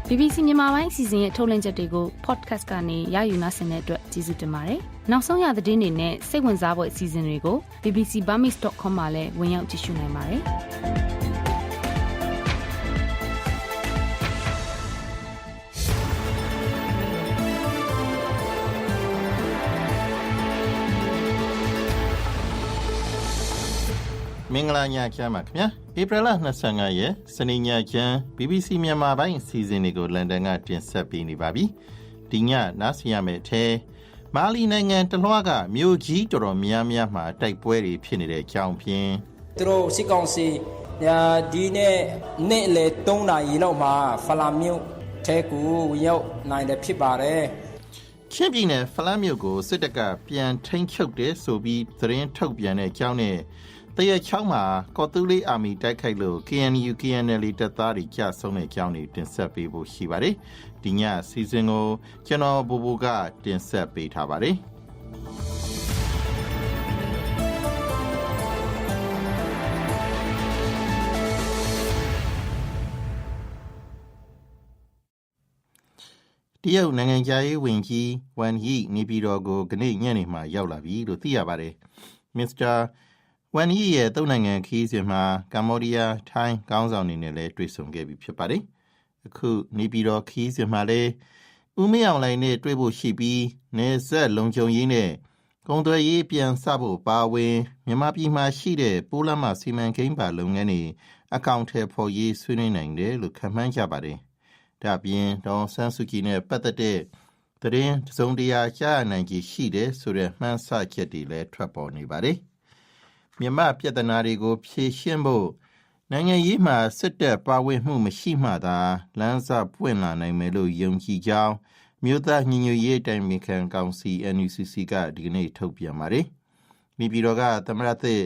BBC မြန်မာပိုင်းအစီအစဉ်ရဲ့ထုတ်လွှင့်ချက်တွေကို podcast ကနေရယူနိုင်တဲ့အတွက်ကျေးဇူးတင်ပါတယ်။နောက်ဆုံးရသတင်းတွေနဲ့စိတ်ဝင်စားဖို့အစီအစဉ်တွေကို bbcburmese.com မှာလည်းဝင်ရောက်ကြည့်ရှုနိုင်ပါတယ်။မင်္ဂလာညချမ်းပါခင်ဗျာဧပြီလ25ရက်စနေညချမ်း BBC မြန်မာပိုင်းအစီအစဉ်တွေကိုလန်ဒန်ကတင်ဆက်ပေးနေပါပြီဒီညနားဆင်ရမယ့်အထဲမာလီနိုင်ငံတလွှားကမြို့ကြီးတော်တော်များများမှာတိုက်ပွဲတွေဖြစ်နေတဲ့အကြောင်းဖြင့်သူတို့စစ်ကောင်စီဒီနေ့လေ3နာရီလောက်မှာဖလာမြို့ထဲကိုဝင်ရောက်နိုင်တယ်ဖြစ်ပါတယ်ချင်းပြည်နယ်ဖလာမြို့ကိုစစ်တပ်ကပြန်ထိန်းချုပ်တယ်ဆိုပြီးသတင်းထုတ်ပြန်တဲ့အကြောင်းနဲ့တရချောင်းမှာကော်တူလေးအာမီတိုက်ခိုက်လို့ KNU KNL တပ်သားတွေကြဆုံးတဲ့အကြောင်းတွေတင်ဆက်ပေးဖို့ရှိပါတယ်။ဒီညစီစဉ်ကိုကျွန်တော်ဘူဘူကတင်ဆက်ပေးထားပါတယ်။တရုတ်နိုင်ငံသားရေးဝန်ကြီးဝမ်ယီနေပြည်တော်ကိုခဏညနေမှာရောက်လာပြီလို့သိရပါတယ်။မစ္စတာဝန်ကြီးရဲ့သုံးနိုင်ငံခီးစဉ်မှာကမ္ဘောဒီးယားထိုင်းကောင်းဆောင်တွေနဲ့လည်းတွေ့ဆုံခဲ့ပြီဖြစ်ပါတယ်။အခုနေပြည်တော်ခီးစဉ်မှာလည်းဦးမင်းအောင်လှိုင်နဲ့တွေ့ဖို့ရှိပြီးနေဆက်လုံခြုံရေးနဲ့ကုန်သွယ်ရေးပြန်စဖို့ပါဝင်မြန်မာပြည်မှာရှိတဲ့ပိုးလမ်းမစီမံကိန်းပါလုပ်ငန်းတွေအကောင့်ထဲပေါ်ရေးဆွေးနွေးနိုင်တယ်လို့ခန့်မှန်းကြပါတယ်။ဒါပြင်ဒေါ်ဆန်းစုကြည်နဲ့ပတ်သက်တဲ့သတင်းတစုံတရာကြားနိုင်ကြီးရှိတယ်ဆိုတဲ့မှန်းဆချက်တွေလည်းထွက်ပေါ်နေပါတယ်။မြန်မာပြည်ထနာတွေကိုဖြေရှင်းဖို့နိုင်ငံရေးမှာစစ်တပ်ပါဝင်မှုမရှိမှသာလမ်းစာပွင့်လာနိုင်မယ်လို့ယုံကြည်ကြောင်းမြို့သားညီညွတ်ရေးတိုင်ပင်ခံကောင်စီ NUCC ကဒီကနေ့ထုတ်ပြန်ပါတယ်။မိပြည်တော်ကသမရသစ်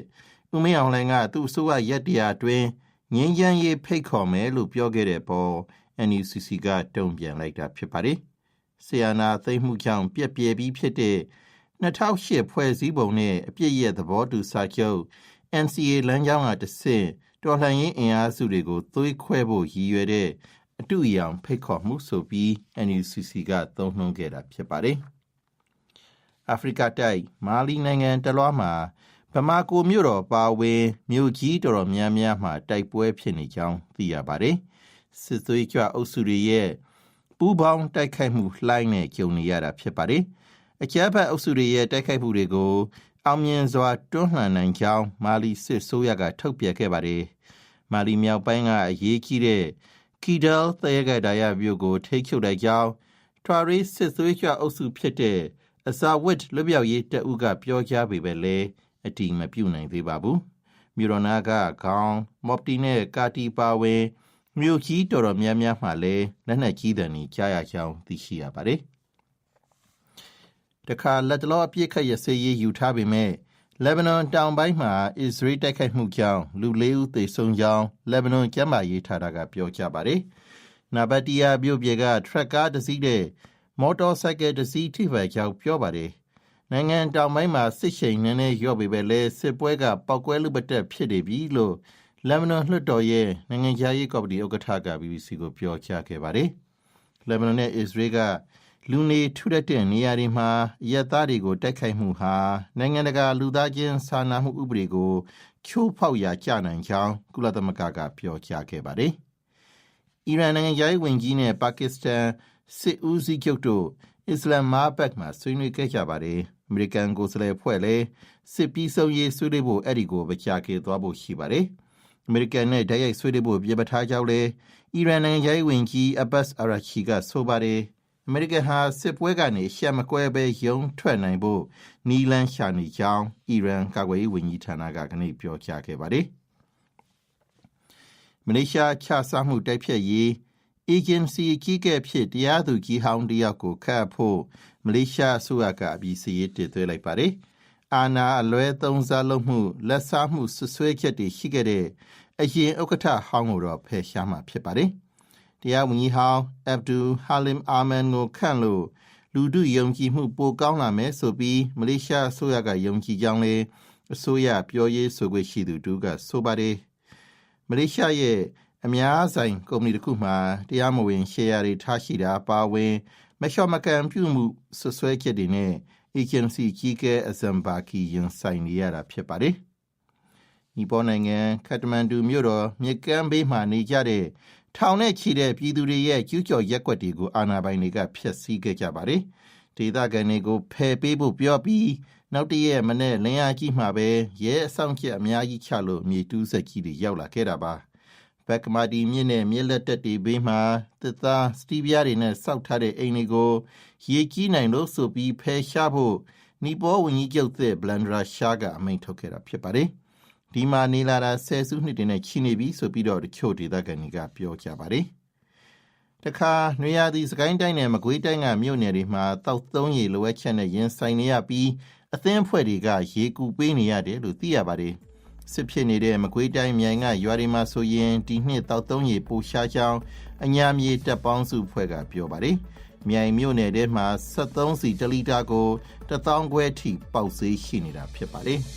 ဦးမင်းအောင်လှိုင်ကသူ့အစိုးရရက်တရားအတွင်းငြိမ်းချမ်းရေးဖိတ်ခေါ်မယ်လို့ပြောခဲ့တဲ့ပေါ် NUCC ကတုံ့ပြန်လိုက်တာဖြစ်ပါတယ်။ဆီယနာသိမ်းမှုကြောင့်ပြက်ပြဲပြီးဖြစ်တဲ့2008ဖွဲ့စည်းပုံနဲ့အပြည့်ရဲ့သဘောတူစာချုပ် NCA လမ်းကြောင်းကတဆင့်တော်လှန်ရေးအင်အားစုတွေကိုသွေးခွဲဖို့ရည်ရွယ်တဲ့အတူအယောင်ဖိတ်ခေါ်မှုဆိုပြီး NUCC ကသုံးနှုန်းခဲ့တာဖြစ်ပါတယ်။အာဖရိကတိုက်မာလီနိုင်ငံတလွှားမှာဗမာကိုမြို့တော်ပါဝင်မြို့ကြီးတော်တော်များများမှာတိုက်ပွဲဖြစ်နေကြောင်းသိရပါတယ်။စစ်သွေးကြွအုပ်စုတွေရဲ့ပူးပေါင်းတိုက်ခိုက်မှုလှိုင်းနဲ့ကြုံနေရတာဖြစ်ပါတယ်။အကြမ်းဖက်အုပ်စုတွေရဲ့တိုက်ခိုက်မှုတွေကိုအောင်မြင်စွာတွန်းလှန်နိုင်ကြောင်းမာလီစစ်ဆိုးရကထုတ်ပြန်ခဲ့ပါတယ်။မာလီမြောက်ပိုင်းကအရေးကြီးတဲ့ကီဒယ်သဲကဒါရမြို့ကိုထိချုပ်လိုက်ကြောင်းထွာရီစစ်သွေးကြွအုပ်စုဖြစ်တဲ့အဇာဝစ်လွတ်မြောက်ရေးတပ်ဦးကပြောကြားပေမဲ့လည်းအတိမပြုနိုင်သေးပါဘူး။မြို့တော်နာကခေါင်းမော်ပတီနဲ့ကာတီပါဝင်မြို့ကြီးတော်တော်များများမှာလည်းလက်နက်ကြီးတံတွေကြားရကြောင်းသိရှိရပါတယ်။တခါလက်တလောအပြစ်ခတ်ရစေးရေးယူထားပေမဲ့လက်ဘနွန်တောင်ပိုင်းမှာအစ္စရေးတိုက်ခိုက်မှုကြောင့်လူ၄ဦးသေဆုံးကြောင်းလက်ဘနွန်ကျန်းမာရေးဌာနကပြောကြားပါတယ်။နာဘတ်တီယာမြို့ပြေကထရက်ကားတစ်စီးနဲ့မော်တော်ဆိုင်ကယ်တစ်စီးထိခိုက်ကြောင်းပြောပါတယ်။နိုင်ငံတောင်ပိုင်းမှာစစ်ရှိန်နည်းနည်းလျော့ပေမဲ့လည်းစစ်ပွဲကပောက်ကွဲလူပတက်ဖြစ်နေပြီလို့လက်ဘနွန်လွှတ်တော်ရဲ့နိုင်ငံခြားရေးကော်မတီဥက္ကဋ္ဌက BBC ကိုပြောကြားခဲ့ပါတယ်။လက်ဘနွန်နဲ့အစ္စရေးကလူနေထူထပ်တဲ့နေရာတွေမှာရဲသားတွေကိုတိုက်ခိုက်မှုဟာနိုင်ငံတကာလူသားချင်းစာနာမှုဥပဒေကိုချိုးဖောက်ရာကျနိုင်ကြောင်းကုလသမဂ္ဂကပြောကြားခဲ့ပါတယ်။အီရန်နိုင်ငံသားဝန်ကြီးနဲ့ပါကစ္စတန်စစ်ဦးစီးချုပ်တို့အစ္စလာမာဘတ်မှာဆွေးနွေးခဲ့ကြပါတယ်။အမေရိကန်ကိုယ်စားလှယ်အဖွဲ့လည်းစစ်ပြီးဆုံးရေးဆွေးနွေးဖို့အဲ့ဒီကိုမကြာခင်သွားဖို့ရှိပါတယ်။အမေရိကန်နဲ့တိုက်ရိုက်ဆွေးနွေးဖို့ပြပထားကြောင်းလည်းအီရန်နိုင်ငံသားဝန်ကြီးအဘတ်အာရာချီကဆိုပါတယ်။အမေရိကန်ဟာစစ်ပွဲကနေရှက်မကွဲပဲရုံထွက်နိုင်ဖို့နီလန်းရှာနေကြောင်းအီရန်ကာကွယ်ရေးဝန်ကြီးဌာနကခဏပြောကြားခဲ့ပါတယ်။မလေးရှားခြားစားမှုတိုက်ဖျက်ရေးအေဂျင်စီကြီးကဖြစ်တရားသူကြီးဟောင်းတယောက်ကိုခန့်ဖို့မလေးရှားအစိုးရကအပြီးစီရေးတင်သွင်းလိုက်ပါတယ်။အာဏာအလွဲသုံးစားလုပ်မှုလက်စားမှုဆွဆွဲချက်တွေရှိခဲ့တဲ့အရင်ဥက္ကဋ္ဌဟောင်းကိုတော့ဖယ်ရှားမှာဖြစ်ပါတယ်။တရားဝန်ကြီးဟောင်းအဗ်ဒူဟာလင်အာမန်ကိုခန့်လို့လူထုယုံကြည်မှုပိုကောင်းလာမယ်ဆိုပြီးမလေးရှားအစိုးရကယုံကြည်ကြောင်းလေအစိုးရပြောရေးဆိုခွင့်ရှိသူတူကဆိုပါတယ်။မလေးရှားရဲ့ အများဆိုင်ကုမ္ပဏီတစ်ခုမှာတရားမဝင်ရှယ်ယာတွေထားရှိတာပါဝင်မလျှော်မကန်ပြုမှုဆွဆွဲချက်တွေနဲ့ agency ကြီးကဲအစံပါကီရင်ဆိုင်နေရတာဖြစ်ပါတယ်။နီပေါနိုင်ငံခတ်တမန်ဒူမြို့တော်မြစ်ကမ်းဘေးမှာနေကြတဲ့ထောင်နဲ့ချီတဲ့ပြည်သူတွေရဲ့ကျူးကျော်ရက်ကွက်တွေကိုအာဏာပိုင်တွေကဖျက်ဆီးခဲ့ကြပါတယ်။ဒေသခံတွေကိုဖယ်ပေးဖို့ပြောပြီးနောက်တည့်မနေ့လင်းအားကြီးမှာပဲရဲအဆောင်ချက်အများကြီးချလို့မြေတူးဆက်ကြီးတွေရောက်လာခဲ့တာပါ။ဘက်ကမာဒီမြစ်နဲ့မြစ်လက်တက်တွေဘေးမှာသစ်သားစတီးပြားတွေနဲ့စောက်ထားတဲ့အိမ်တွေကိုရေကြီးနိုင်လို့ဆိုပြီးဖယ်ရှားဖို့နီပေါဝန်ကြီးချုပ်သစ်ဘလန်ဒရာရှားကအမိန့်ထုတ်ခဲ့တာဖြစ်ပါတယ်။ဒီမှာနေလာတာဆယ်စုနှစ်တွေနဲ့ချီနေပြီဆိုပြီးတော့တချို့ဒေသခံတွေကပြောကြပါတယ်။တခါနွေရာသီစကိုင်းတိုင်းနဲ့မကွေးတိုင်းကမြို့နယ်တွေမှာတောက်သုံးရေလိုအပ်ချက်နဲ့ရင်ဆိုင်နေရပြီးအသင်းအဖွဲ့တွေကရေကူပေးနေရတယ်လို့သိရပါတယ်။စစ်ဖြစ်နေတဲ့မကွေးတိုင်းမြိုင်ကရွာတွေမှာဆိုရင်ဒီနှစ်တောက်သုံးရေပိုရှားကြောင်းအညာမြေတပ်ပေါင်းစုဖွဲ့ကပြောပါတယ်။မြိုင်မြို့နယ်ထဲမှာ73စီ1လီတာကို1000ခွဲထိပေါက်ဈေးရှိနေတာဖြစ်ပါတယ်။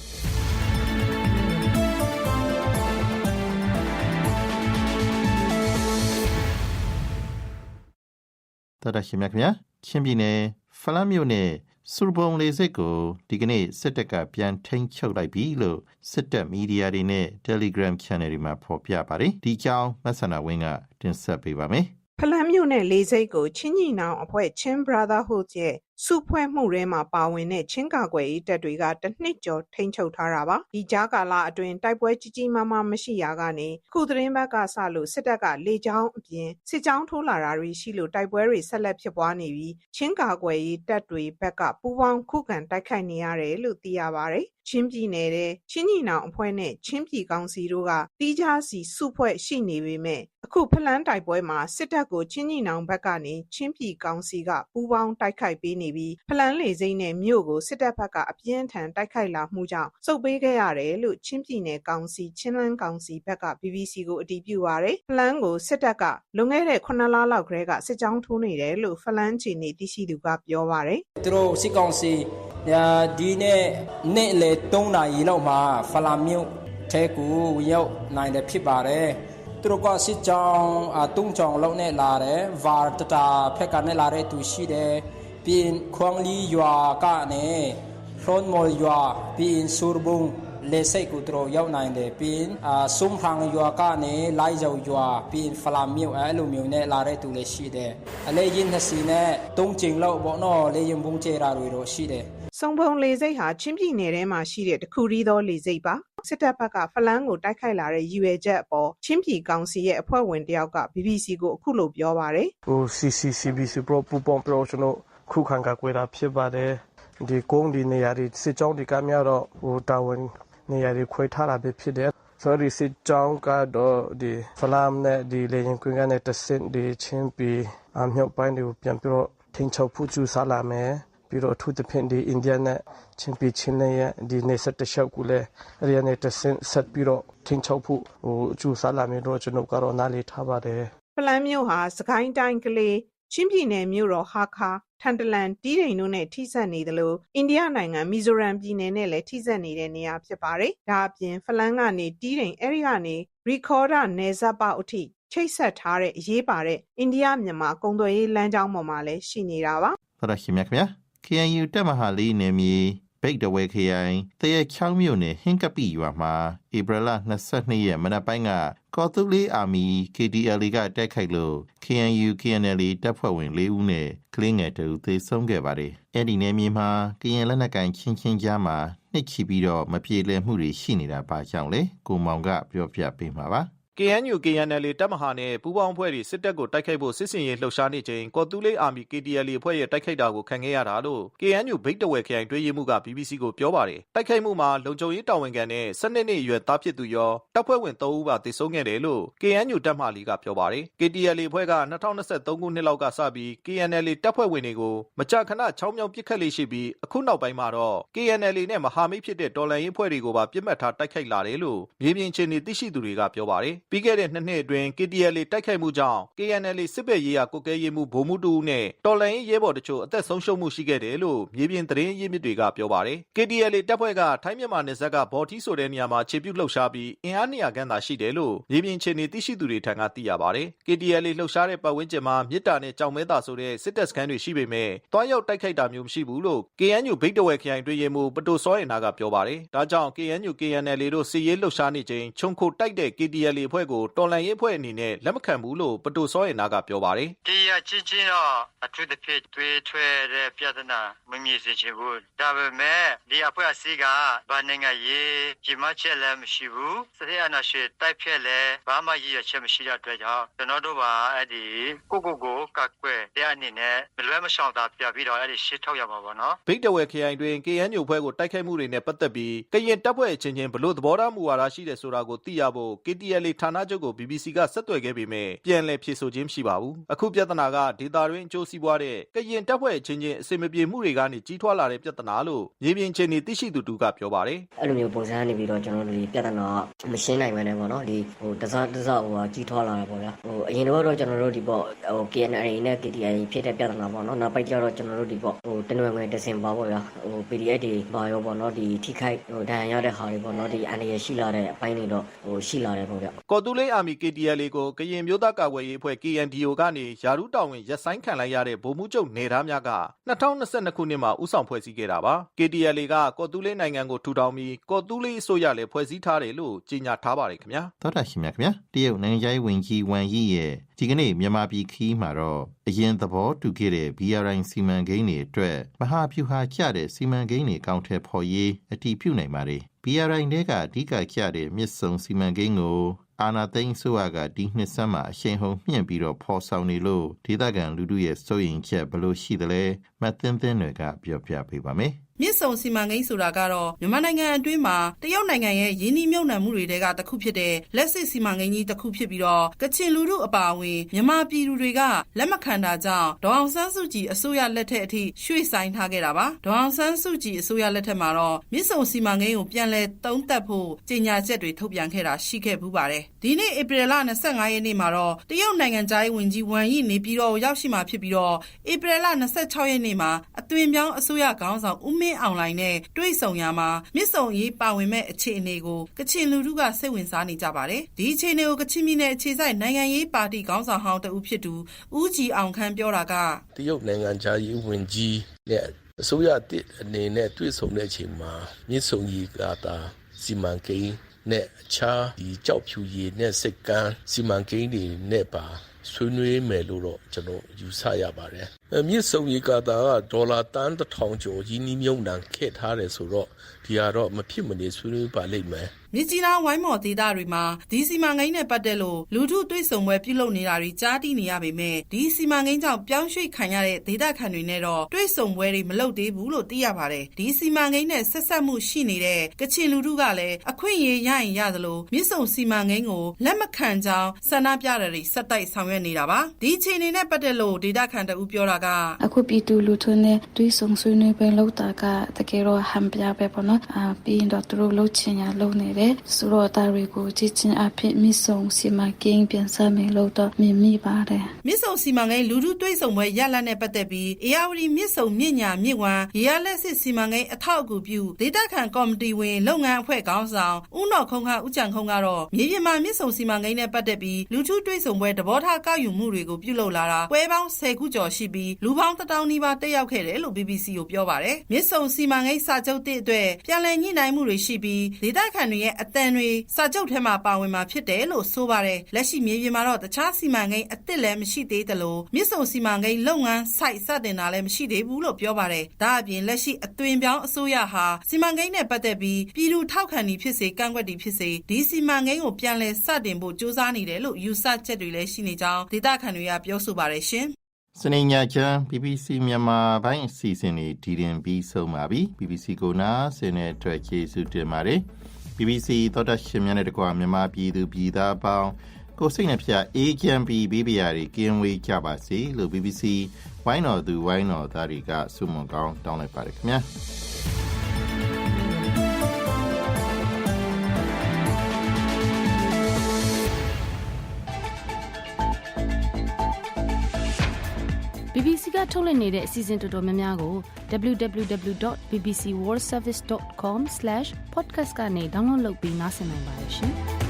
တော်တော်ရှင်များခင်ဗျာချင်းပြည်နယ်ဖလန်းမြို့နယ်စူပုံလေးစိတ်ကိုဒီကနေ့စစ်တပ်ကပြန်ထိန်းချုပ်လိုက်ပြီလို့စစ်တပ်မီဒီယာတွေနဲ့ Telegram Channel တွေမှာဖော်ပြပါတယ်ဒီကြောင်းမဆန္ဒဝင်းကတင်ဆက်ပေးပါမယ်ဖလန်းမြို့နယ်လေးစိတ်ကိုချင်းညီနောင်အဖွဲ့ချင်း Brotherhood ရဲ့စုဖွဲ့မှုထဲမှာပါဝင်တဲ့ချင်းကာကွယ်ရေးတပ်တွေကတစ်နှစ်ကျော်ထိန်းချုပ်ထားတာပါဒီကြားကာလအတွင်းတိုက်ပွဲကြီးကြီးမားမားမရှိရာကနေခုသတင်းဘက်ကစလို့စစ်တပ်ကလေကြောင်းအပြင်စစ်ကြောင်းထိုးလာတာတွေရှိလို့တိုက်ပွဲတွေဆက်လက်ဖြစ်ပွားနေပြီးချင်းကာကွယ်ရေးတပ်တွေဘက်ကပူးပေါင်းခုခံတိုက်ခိုက်နေရတယ်လို့သိရပါတယ်ချင်းပြည်နယ်တဲ့ချင်းညီနောင်အဖွဲ့နဲ့ချင်းပြည်ကောင်စီတို့ကတီးခြားစီစုဖွဲ့ရှိနေပေမဲ့အခုဖလန်းတိုက်ပွဲမှာစစ်တပ်ကိုချင်းညီနောင်ဘက်ကနေချင်းပြည်ကောင်စီကပူးပေါင်းတိုက်ခိုက်ပေးနေပြီးဖလန်းလေစိမ့်နဲ့မြို့ကိုစစ်တပ်ဘက်ကအပြင်းထန်တိုက်ခိုက်လာမှုကြောင့်စုပ်ပေးခဲ့ရတယ်လို့ချင်းပြည်နယ်ကောင်စီချင်းလန်းကောင်စီဘက်က BBC ကိုအတည်ပြုပါရယ်ဖလန်းကိုစစ်တပ်ကလွန်ခဲ့တဲ့9လလောက်ကတည်းကစစ်ကြောင်းထိုးနေတယ်လို့ဖလန်းချီနေသိရှိသူကပြောပါရယ်သူတို့စစ်ကောင်စီဒီနေ့လေ3နာရီလောက်မှာဖလာမြို့ထဲကိုဝင်ရောက်နိုင်တယ်ဖြစ်ပါတယ်သူတို့ကစစ်ကြောင်း3ကြောင်းလောက်နဲ့လာတယ်ဗာတတာဖက်ကနေလာတဲ့သူရှိတယ်ပြီးခွန်လီရွာကနေရွှန်မော်ရွာပြီးဆူဘုံလေစိတ်ကိုသူတို့ရောက်နိုင်တယ်ပြီးစုံဖန်ရွာကနေလိုက်ကြောရွာပြီးဖလာမြို့အဲ့လိုမျိုးနဲ့လာတဲ့သူလည်းရှိတယ်အလေးရင်နှစ်စီနဲ့3ကျင်းလောက်ပေါ့နော်လေရင်ဘုံကျရာတွေတော့ရှိတယ်စုံဖုံလေစိတ်ဟာချင်းပြည်နယ်ထဲမှာရှိတဲ့တခုရီးသောလေစိတ်ပါစစ်တပ်ဘက်ကဖလန်းကိုတိုက်ခိုက်လာတဲ့ရည်ရွယ်ချက်အပေါ်ချင်းပြည်ကောင်စီရဲ့အဖွဲ့ဝင်တယောက်က BBC ကိုအခုလိုပြောပါတယ်CCCBC ပူပေါင်းပြောကျွန်တော်ခုခံကာကွယ်တာဖြစ်ပါတယ်ဒီကုန်းဒီနေရာတွေစစ်ကြောင်းတွေကများတော့တာဝန်နေရာတွေခွဲထားတာပဲဖြစ်တယ်ဆိုတော့စစ်ကြောင်းကတော့ဒီဖလန်းနဲ့ဒီလေရင်ကွင်းကနေတဆင့်ဒီချင်းပြည်အမြောက်ပိုင်းတွေကိုပြန်ပြီးတော့ထိန်းချုပ်ဖို့ကြိုးစားလာမယ်ပြီးတော့အထူးသဖြင့်ဒီအိန္ဒိယနဲ့ချင်းပြည်ချင်းနဲ့ဒီနေဆက်တလျှောက်ကိုလည်းအရိယာနဲ့တဆင့်ဆက်ပြီးတော့ထိန်းချုပ်ဖို့ကြိုးစားလာမယ်တော့ကျွန်တော်ကတော့နားလည်ထားပါတယ်ဖလန်းမြို့ဟာစကိုင်းတိုင်းကလေးချင်းပြည်နယ်မြို့တော်ဟာခါထန်တလန်တီးတိန်တို့နဲ့ထိစပ်နေသလိုအိန္ဒိယနိုင်ငံမီဇိုရမ်ပြည်နယ်နဲ့လည်းထိစပ်နေတဲ့နေရာဖြစ်ပါတယ်။ဒါအပြင်ဖလန်းကနေတီးတိန်အဲဒီကနေရီခေါ်ဒါနယ်ဇပ်ပေါအထိချိတ်ဆက်ထားတဲ့အရေးပါတဲ့အိန္ဒိယမြန်မာကုန်သွယ်ရေးလမ်းကြောင်းပေါ်မှာလည်းရှိနေတာပါ။ဟုတ်တယ်ရှင်မြတ်ခင်ဗျာ။ KNU တပ်မဟာလေးနယ်မြေဘိတ်တဝဲခရိုင်တရချောင်းမြို့နယ်ဟင်းကပိရွာမှာဧပြီလ22ရက်မနက်ပိုင်းကကော်တူလေးအာမီ KDL ကတိုက်ခိုက်လို့ KNU KNL တပ်ဖွဲ့ဝင်4ဦးနဲ့ကလေးငယ်2ဦးသေဆုံးခဲ့ပါတယ်။အဲ့ဒီနယ်မြေမှာကရင်လက်နက်ကိုင်ချင်းကြားမှာနှစ်ချီပြီးတော့မပြေလည်မှုတွေရှိနေတာပါကြောင့်လေကိုမောင်ကပြောပြပေးမှာပါKNU KNL တပ်မဟာနဲ့ပူးပေါင်းအဖွဲ့တွေစစ်တပ်ကိုတိုက်ခိုက်ဖို့စစ်စင်ရေးလှုပ်ရှားနေချိန်ကော်တူလေးအာမီ KDL အဖွဲ့ရဲ့တိုက်ခိုက်တာကိုခံခဲ့ရတာလို့ KNU ဘိတ်တဝဲခရိုင်တွဲရေးမှုက BBC ကိုပြောပါတယ်။တိုက်ခိုက်မှုမှာလုံခြုံရေးတာဝန်ခံနဲ့12နှစ်အရွယ်သားဖြစ်သူရောတပ်ဖွဲ့ဝင်3ဦးပါသေဆုံးခဲ့တယ်လို့ KNU တပ်မဟာလေးကပြောပါတယ်။ KDL အဖွဲ့က2023ခုနှစ်လောက်ကစပြီး KNL တပ်ဖွဲ့ဝင်တွေကိုမကြာခဏချောင်းမြောင်းပစ်ခတ်လေးရှိပြီးအခုနောက်ပိုင်းမှာတော့ KNL နဲ့မဟာမိတ်ဖြစ်တဲ့တော်လှန်ရေးအဖွဲ့တွေကိုပါပြစ်မှတ်ထားတိုက်ခိုက်လာတယ်လို့မြေပြင်ချင်းတွေသိရှိသူတွေကပြောပါတယ်။ ပြီးခဲ့တဲ့2နှစ်အတွင်း KTLA တိုက်ခိုက်မှုကြောင့် KNLA စစ်ဘက်ရေးရာကွပ်ကဲရေးမှူးဗိုလ်မှူးတူနဲ့တော်လှန်ရေးရဲဘော်တချို့အသက်ဆုံးရှုံးမှုရှိခဲ့တယ်လို့မြေပြင်သတင်းရင်းမြစ်တွေကပြောပါတယ်။ KTLA တပ်ဖွဲ့ကထိုင်းမြန်မာနယ်စပ်ကဘော်ထီဆိုတဲ့နေရာမှာခြေပြုတ်လှုပ်ရှားပြီးအင်အား200ခန့်သာရှိတယ်လို့မြေပြင်ခြေနေသိရှိသူတွေထံကသိရပါတယ်။ KTLA လှုပ်ရှားတဲ့ပတ်ဝန်းကျင်မှာမြစ်တာနဲ့ကြောင်မဲတာဆိုတဲ့စစ်တပ်စခန်းတွေရှိပေမဲ့တွားရောက်တိုက်ခိုက်တာမျိုးမရှိဘူးလို့ KNU ဘိတ်တဝဲခရိုင်တွင်းရေးမှူးပတိုစောရင်နာကပြောပါတယ်။ဒါကြောင့် KNU KNLA တို့စစ်ရေးလှုပ်ရှားနေချိန်ခြုံခိုတိုက်တဲ့ KTLA အဖွဲ့ကိုတော်လှန်ရေးအဖွဲ့အနေနဲ့လက်မခံဘူးလို့ပတိုစောရင်နာကပြောပါတယ်။ တရားချင်းချင်းတော့အထူးသဖြင့်တွေ့ထွဲတဲ့ပြဿနာမမြင်စေချင်ဘူးဒါပေမဲ့ဒီအဖွဲ့အစည်းကဘာနိုင်ငံရေးကြီးမချက်လည်းမရှိဘူးစစ်အာဏာရှင်တိုက်ဖြတ်လည်းဘာမှရည်ရွယ်ချက်မရှိတဲ့အတွက်ကြောင့်ကျွန်တော်တို့ကအဲ့ဒီကိုကကွယ်တဲ့အနေနဲ့မလွဲမရှောင်သာပြပြီးတော့အဲ့ဒီရှစ်ထုတ်ရမှာပေါ့နော်ဘိတ်တဝဲခရိုင်တွင် KNU အဖွဲ့ကိုတိုက်ခိုက်မှုတွေနဲ့ပတ်သက်ပြီးကရင်တပ်ဖွဲ့အချင်းချင်းဘလို့သဘောထားမူဝါဒရှိတယ်ဆိုတာကိုသိရဖို့ KTLA ဌာနချုပ်ကို BBC ကဆက်သွယ်ခဲ့ပေမဲ့ပြန်လည်ဖြေဆိုခြင်းမရှိပါဘူးအခုပြဿနာကဒေတာတွင်အကျိုးစီးပွားတဲ့ကရင်တပ်ဖွဲ့အချင်းချင်းအစင်မပြေမှုတွေကနေကြီးထွားလာတဲ့ပြဿနာလို့မြေပြင်ချင်းနေသိရှိသူတူကပြောပါတယ်အဲ့လိုမျိုးပုံစံနေပြီးတော့ကျွန်တော်တို့ဒီပြဿနာမရှင်းနိုင်ပဲねပေါ့နော်ဒီတစားကြီးထွားလာတာပေါ့ဗျာအရင်တော့ကျွန်တော်တို့ဒီပေါ့ KNLA နဲ့ KTLA ဖြစ်တဲ့ပြဿနာပေါ့နော်နောက်ပိုင်းကျတော့ကျွန်တော်တို့ဒီပေါ့တနွယ်ငွေတစင်ပါပေါ့ဗျာPDF တွေပါရောပေါ့နော်ဒီထိခိုက်ဒဏ်ရာရတဲ့ဟာတွေပေါ့နော်ဒီအန္တရာယ်ရှိလာတဲ့အပိုင်းတွေတော့ရှိလာတယ်ပေါ့ဗျာကော်တူးလေးအာမီ KTLA ကိုကရင်မျိုးသားကာကွယ်ရေးအဖွဲ့ KNDO ကနေယာရုတောင်ဝင်ရက်ဆိုင်ခံလိုက်ရတဲ့ဗိုလ်မှူးချုပ်နေသားများက2022ခုနှစ်မှာဦးဆောင်ဖွဲ့စည်းခဲ့တာပါ KTLA ကကော်တူးလေးနိုင်ငံကိုထူထောင်ပြီးကော်တူးလေးအစိုးရလည်းဖွဲ့စည်းထားတယ်လို့ကြေညာထားပါတယ်ခင်ဗျာသောတာရှင်များခင်ဗျာတရုတ်နိုင်ငံခြားရေးဝန်ကြီးဝမ်ယီရဲ့ဒီကနေ့မြန်မာပြည်ခီးမှာတော့အရင်သဘောတူခဲ့တဲ့ BRI စီမံကိန်းတွေအတွက်မဟာဗျူဟာကျတဲ့စီမံကိန်းတွေကောင်းထဲဖော်ရေးအတည်ပြုနိုင်ပါတယ် BRI တွေကအဓိကကျတဲ့မြစ်ဆုံစီမံကိန်းကိုအာနာသိန်းဆိုကဒီနှစ်ဆန်းမှာအရှိန်ဟုန်မြင့်ပြီးတော့ဖော်ဆောင်နေလို့ဒေသခံလူထုရဲ့စိုးရိမ်ချက်ဘလို့ရှိသလဲမသိန်းတွေကပြောပြပေးပါမယ်မြစ်ဆုံစီမံကိန်းဆိုတာကတော့မြန်မာနိုင်ငံအတွင်းမှာတရုတ်နိုင်ငံရဲ့ရင်းနှီးမြှုပ်နှံမှုတွေကတစ်ခုဖြစ်တဲ့လက်စစ်စီမံကိန်းကြီးတစ်ခုဖြစ်ပြီးတော့ကချင်လူထုအပါအဝင်မြန်မာပြည်သူတွေကလက်မခံတာကြောင့်ဒေါအောင်ဆန်းစုကြည်အစိုးရလက်ထက်အထိရွှေ့ဆိုင်းထားခဲ့တာပါဒေါအောင်ဆန်းစုကြည်အစိုးရလက်ထက်မှာတော့မြစ်ဆုံစီမံကိန်းကိုပြန်လည်သုံးသပ်ဖို့ကြေညာချက်တွေထုတ်ပြန်ခဲ့တာရှိခဲ့ဘူးပါတယ်ဒီနေ့ဧပြီလ25ရက်နေ့မှာတော့တရုတ်နိုင်ငံသားဝန်ကြီးဝမ်ယီနေပြည်တော်ရောက်ရှိမှာဖြစ်ပြီးတော့ဧပြီလ26ရက်နေ့မှာအသွင်ပြောင်းအစိုးရခေါင်းဆောင်ဦးမင်းအောင်လှိုင်နဲ့တွေ့ဆုံရမှာမြစ်ဆုံရေးပါဝင်မဲ့အခြေအနေကိုကချင်လူထုကစိတ်ဝင်စားနေကြပါတယ်ဒီအခြေအနေကိုကချင်ပြည်နယ်အခြေစိုက်နိုင်ငံရေးပါတီခေါင်းဆောင်ဟောင်းတဦးဖြစ်သူဦးကြည်အောင်ခန့်ပြောတာကတရုတ်နိုင်ငံသားရေးဝန်ကြီးနဲ့အစိုးရအနေနဲ့တွေ့ဆုံတဲ့အချိန်မှာမြစ်ဆုံရေးကတာစီမံကိန်းနဲ့အခြားဒီကြောက်ဖြူရည်နဲ့စိတ်ကန်းစီမံကိန်းတွေနဲ့ပါဆွေးနွေးမယ်လို့တော့ကျွန်တော်ယူဆရပါတယ်မြစ်ဆုံရေကာတာကဒေါ်လာတန်း1000ကျော်ရင်းနှီးမြှုပ်နှံခဲ့ထားတယ်ဆိုတော့ဒီကတော့မဖြစ်မနေဆွေးနွေးပါလိမ့်မယ်မြစ်ကြီးနားဝိုင်းမော်ဒေသတွေမှာဒီစီမံကိန်းနဲ့ပတ်သက်လို့လူထုတွေ့ဆုံပွဲပြုလုပ်နေတာတွေကြားသိနေရပေမဲ့ဒီစီမံကိန်းကြောင့်ပြောင်းရွှေ့ခံရတဲ့ဒေသခံတွေနဲ့တော့တွေ့ဆုံပွဲတွေမလုပ်သေးဘူးလို့သိရပါတယ်ဒီစီမံကိန်းနဲ့ဆက်ဆက်မှုရှိနေတဲ့ကချင်လူထုကလည်းအခွင့်အရေးရရင်ရသလိုမြစ်ဆုံစီမံကိန်းကိုလက်မခံကြောင်းဆန္ဒပြတဲ့တွေဆက်တိုက်ဆောင်ရွက်နေတာပါဒီအခြေအနေနဲ့ပတ်သက်လို့ဒေသခံတဦးပြောတာကအခုပြည်သူလူထုနဲ့တွေ့ဆုံဆွေးနွေးပွဲလုပ်တာကတကယ်တော့ဟန်ပြပဲပေါ့နော်ပြီးရင်တော့သူတို့လှုပ်ချင်ရလုပ်နေတယ်ဆိုတော့တာတွေကိုကြည့်ချင်းအဖြစ်မြစ်ဆုံစီမံကိန်းပြန်စမယ်လို့တော့မြင်မိပါတယ်မြစ်ဆုံစီမံကိန်းလူထုတွေ့ဆုံပွဲရလဒ်နဲ့ပတ်သက်ပြီးအေယာဝတီမြစ်ဆုံမြစ်ညာမြစ်ဝမ်းရေရလက်စစ်စီမံကိန်းအထောက်အကူပြုဒေသခံကော်မတီဝင်လုပ်ငန်းအဖွဲ့ခေါင်းဆောင်ဦးနော်ခုံခန့်ဦးကြံခုံကတော့မြေပြင်မှာမြစ်ဆုံစီမံကိန်းနဲ့ပတ်သက်ပြီးလူထုတွေ့ဆုံပွဲသဘောထားကောက်ယူမှုတွေကိုပြုလုပ်လာတာပွဲပေါင်း10ခုကျော်ရှိပြီးလူပေါင်း1000နီးပါးတက်ရောက်ခဲ့တယ်လို့ BBC ကိုပြောပါတယ်မြစ်ဆုံစီမံကိန်းစာချုပ်တဲ့အတွက်ပြန်လည်ညှိနှိုင်းမှုတွေရှိပြီးဒေသခံတွေရဲ့အသံတွေစာချုပ်ထဲမှာပါဝင်မှာဖြစ်တယ်လို့ဆိုပါတယ်လက်ရှိမြေပြင်မှာတော့တခြားစီမံကိန်းအသစ်လည်းမရှိသေးသလိုမြစ်ဆုံစီမံကိန်းလုပ်ငန်းစိုက်စတင်တာလည်းမရှိသေးဘူးလို့ပြောပါတယ်ဒါအပြင်လက်ရှိအသွင်ပြောင်းအစိုးရဟာစီမံကိန်းနဲ့ပတ်သက်ပြီးပြည်သူထောက်ခံနေဖြစ်စေကန့်ကွက်နေဖြစ်စေဒီစီမံကိန်းကိုပြန်လည်စတင်ဖို့ကြိုးစားနေတယ်လို့ယူဆချက်တွေလည်းရှိနေကြောင်းဒေသခံတွေကပြောဆိုပါတယ်ရှင်စနေညချမ်း BBC မြန်မာပိုင်းအစီအစဉ်တွေဒီရင်ပြီးဆုံးပါပြီ BBC ကိုနားဆင်တဲ့အတွက်ကျေးဇူးတင်ပါတယ် BBC သောတာရှင်များနဲ့တကွာမြန်မာပြည်သူပြည်သားပေါင်းကိုစိတ်နှပြအေးချမ်းပြီးဘေးပရာတွေကင်းဝေးကြပါစေလို့ BBC ဝိုင်းတော်သူဝိုင်းတော်သားတွေကဆုမွန်ကောင်းတောင်းလိုက်ပါတယ်ခင်ဗျာ BBC ကထုတ်လွှင့်နေတဲ့အစီအစဉ်တော်တော်များများကို www.bbcworldservice.com/podcast ကနေ download လုပ်ပြီးနားဆင်နိုင်ပါတယ်ရှင်။